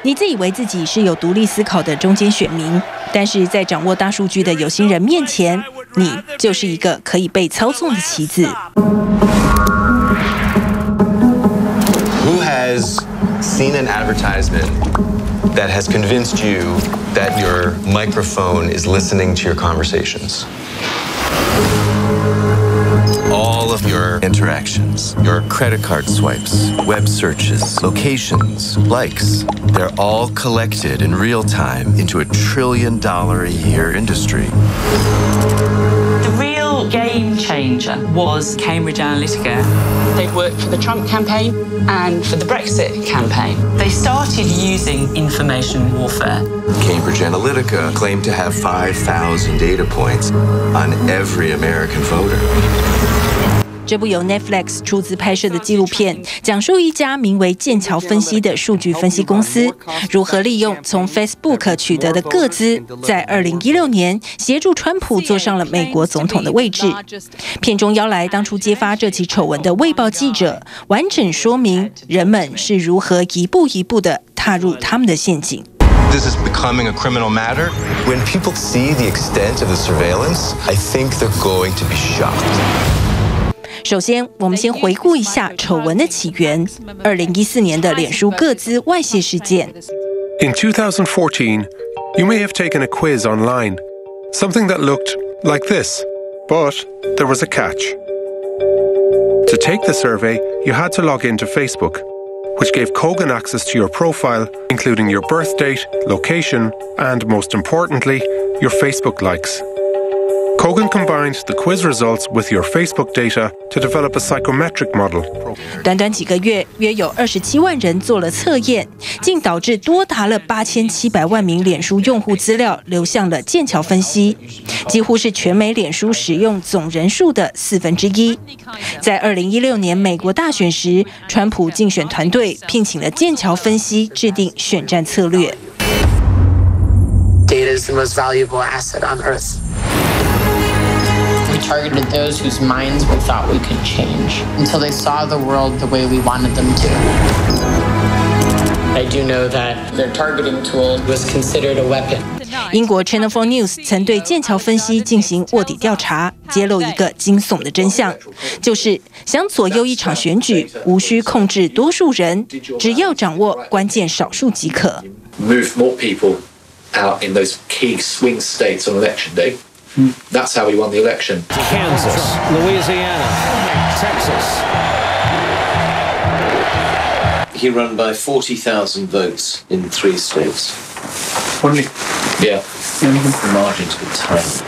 你自以为自己是有独立思考的中间选民，但是在掌握大数据的有心人面前，你就是一个可以被操纵的棋子。Who has seen an advertisement that has convinced you that your microphone is listening to your conversations? All of your interactions, your credit card swipes, web searches, locations, likes, they're all collected in real time into a $1 trillion a year industry. The real game changer was Cambridge Analytica. They'd worked for the Trump campaign and for the Brexit campaign. They started using information warfare. Cambridge Analytica claimed to have 5,000 data points on every American voter. 这部由 Netflix 出资拍摄的纪录片，讲述一家名为剑桥分析的数据分析公司，如何利用从 Facebook 取得的个资，在2016年协助川普坐上了美国总统的位置。片中邀来当初揭发这起丑闻的《卫报》记者，完整说明人们是如何一步一步地踏入他们的陷阱。This is becoming a criminal matter. When people see the extent of the surveillance, I think they're going to be shocked. 首先，我们先回顾一下丑闻的起源：2014年的脸书个资外泄事件。In 2014, you may have taken a quiz online, something that looked like this, but there was a catch. To take the survey, you had to log into Facebook, which gave Kogan access to your profile, including your birth date, location, and most importantly, your Facebook likes. Kogan combined the quiz results with your Facebook data to develop a psychometric model. 短短几个月，约有27万人做了测验，竟导致多达了8700万名脸书用户资料流向了剑桥分析，几乎是全美脸书使用总人数的1/4。在2016年美国大选时，川普竞选团队聘请了剑桥分析制定选战策略。Data is the most valuable asset on Earth. We targeted those whose minds we thought we could change until they saw the world the way we wanted them to. I do know that their targeting tool was considered a weapon. 英国 Channel 4 News 曾对剑桥分析进行卧底调查，揭露一个惊悚的真相，就是想左右一场选举，无需控制多数人，只要掌握关键少数即可。Move more people out in those key swing states on election day. That's how we won the election. Kansas, Louisiana, Texas. He won by 40,000 votes in 3 states. Only? Yeah. The margins were tiny.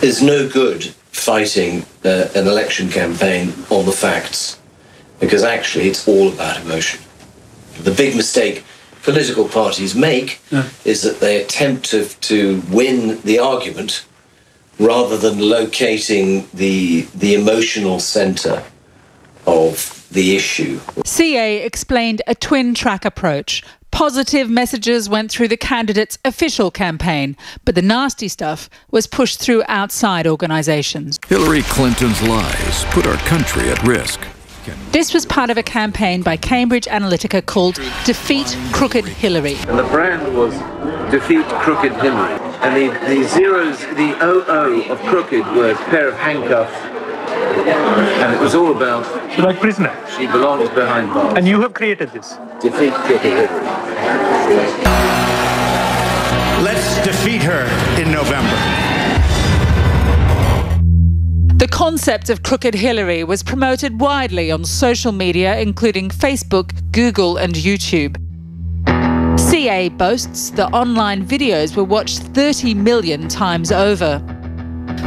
There's no good fighting an election campaign on the facts, because actually it's all about emotion. The big mistake political parties make is that they attempt to win the argument rather than locating the emotional center of the issue. CA explained a twin-track approach. Positive messages went through the candidate's official campaign, but the nasty stuff was pushed through outside organizations. Hillary Clinton's lies put our country at risk. This was part of a campaign by Cambridge Analytica called Defeat Crooked Hillary. And the brand was Defeat Crooked Hillary. And the zeros, the OO of crooked were a pair of handcuffs. And it was all about... Like prisoner. She belongs behind bars. And you have created this. Defeat Crooked Hillary. Let's defeat her in November. The concept of Crooked Hillary was promoted widely on social media, including Facebook, Google, and YouTube. CA boasts the online videos were watched 30 million times over.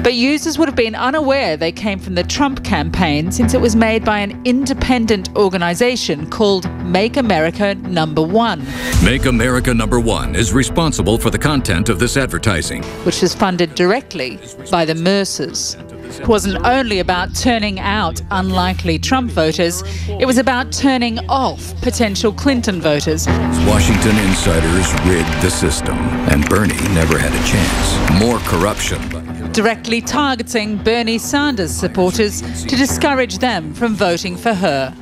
But users would have been unaware they came from the Trump campaign, since it was made by an independent organization called Make America Number One. Make America Number One is responsible for the content of this advertising, which was funded directly by the Mercers. It wasn't only about turning out unlikely Trump voters, it was about turning off potential Clinton voters. Washington insiders rigged the system, and Bernie never had a chance. More corruption. Directly targeting Bernie Sanders supporters to discourage them from voting for her.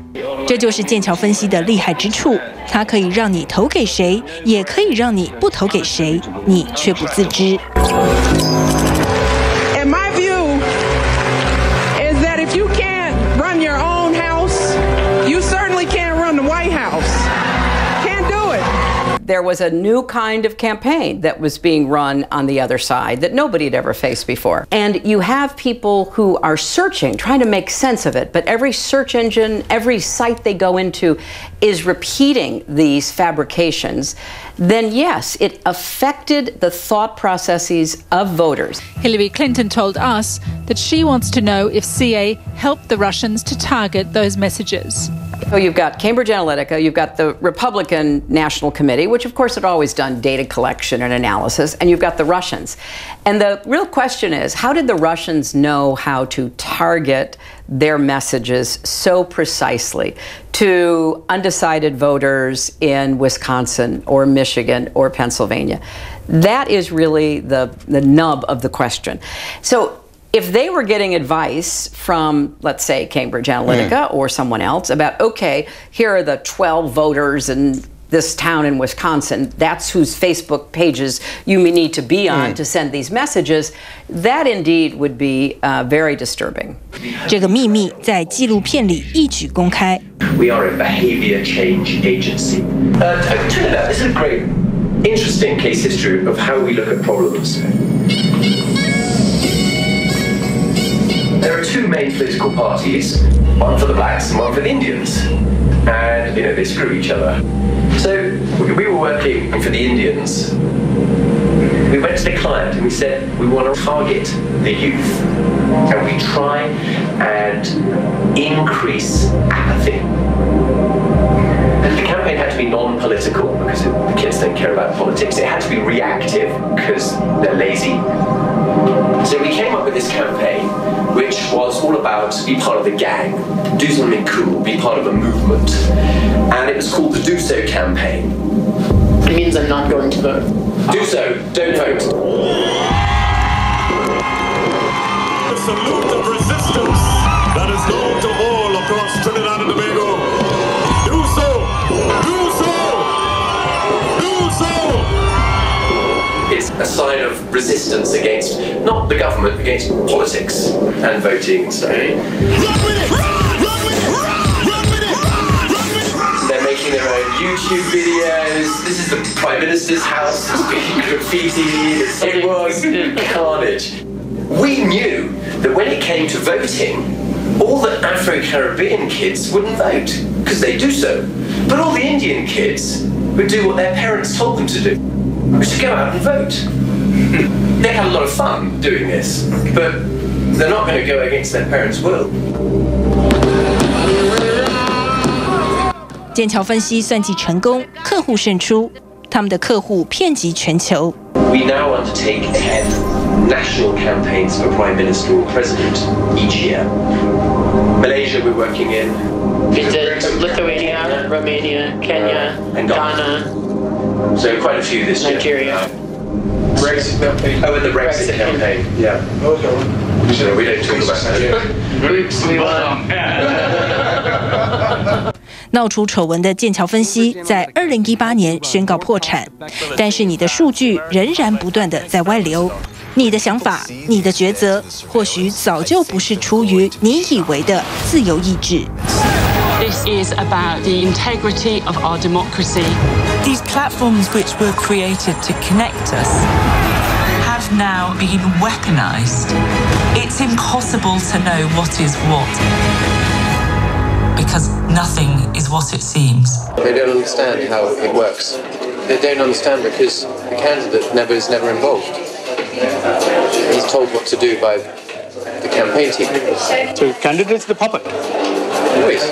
这就是剑桥分析的厉害之处，它可以让你投给谁，也可以让你不投给谁，你却不自知。And my view is that if you can't run your own house, you certainly can't run the White House. Can't do it. There was a new kind of campaign that was being run on the other side that nobody had ever faced before. And you have people who are searching, trying to make sense of it, but every search engine, every site they go into is repeating these fabrications. Then yes, it affected the thought processes of voters. Hillary Clinton told us that she wants to know if CA helped the Russians to target those messages. So you've got Cambridge Analytica, you've got the Republican National Committee, which of course had always done data collection and analysis, and you've got the Russians. And the real question is, how did the Russians know how to target their messages so precisely to undecided voters in Wisconsin or Michigan or Pennsylvania? That is really the nub of the question. So if they were getting advice from, let's say, Cambridge Analytica or someone else about, okay, here are the 12 voters in this town in Wisconsin, that's whose Facebook pages you may need to be on to send these messages, that indeed would be very disturbing. 这个秘密在纪录片里一举公开。 We are a behavior change agency. Turning out, this is a great, interesting case history of how we look at problems. There are two main political parties, one for the blacks and one for the Indians. And, they screw each other. So we were working for the Indians. We went to the client and we said, we want to target the youth. And we try and increase apathy. And the campaign had to be non-political because the kids don't care about politics. It had to be reactive because they're lazy. So we came up with this campaign, which was all about be part of the gang, do something cool, be part of a movement. And it was called the Do So campaign. It means I'm not going to vote. Do so, don't vote. The salute of resistance that is known to all across Trinidad and Tobago. Do so! Do so! Do so! It's a sign of resistance against, not the government, against politics and voting and stuff. They're making their own YouTube videos. This is the Prime Minister's house. It's being graffiti. It was carnage. We knew that when it came to voting, all the Afro-Caribbean kids wouldn't vote, because they do so. But all the Indian kids would do what their parents told them to do, which is to go out and vote. They had a lot of fun doing this, but they're not going to go against their parents' will. 剑桥分析算计成功，客户胜出，他们的客户遍及全球。 We now undertake 10 national campaigns for Prime Minister or President each year. Malaysia we're working in. Lithuania, Romania, Kenya, and Ghana. So quite a few this year. Nigeria. Brexit campaign. Oh, and the Brexit campaign. Yeah. So we don't talk about that. We won. 闹出丑闻的剑桥分析在2018年宣告破产，但是你的数据仍然不断的在外流。你的想法、你的抉择，或许早就不是出于你以为的自由意志。 This is about the integrity of our democracy. These platforms which were created to connect us have now been weaponized. It's impossible to know what is what, because nothing is what it seems. They don't understand how it works. They don't understand because the candidate is never involved. He's told what to do by the campaign team. So the candidate's the puppet. Always.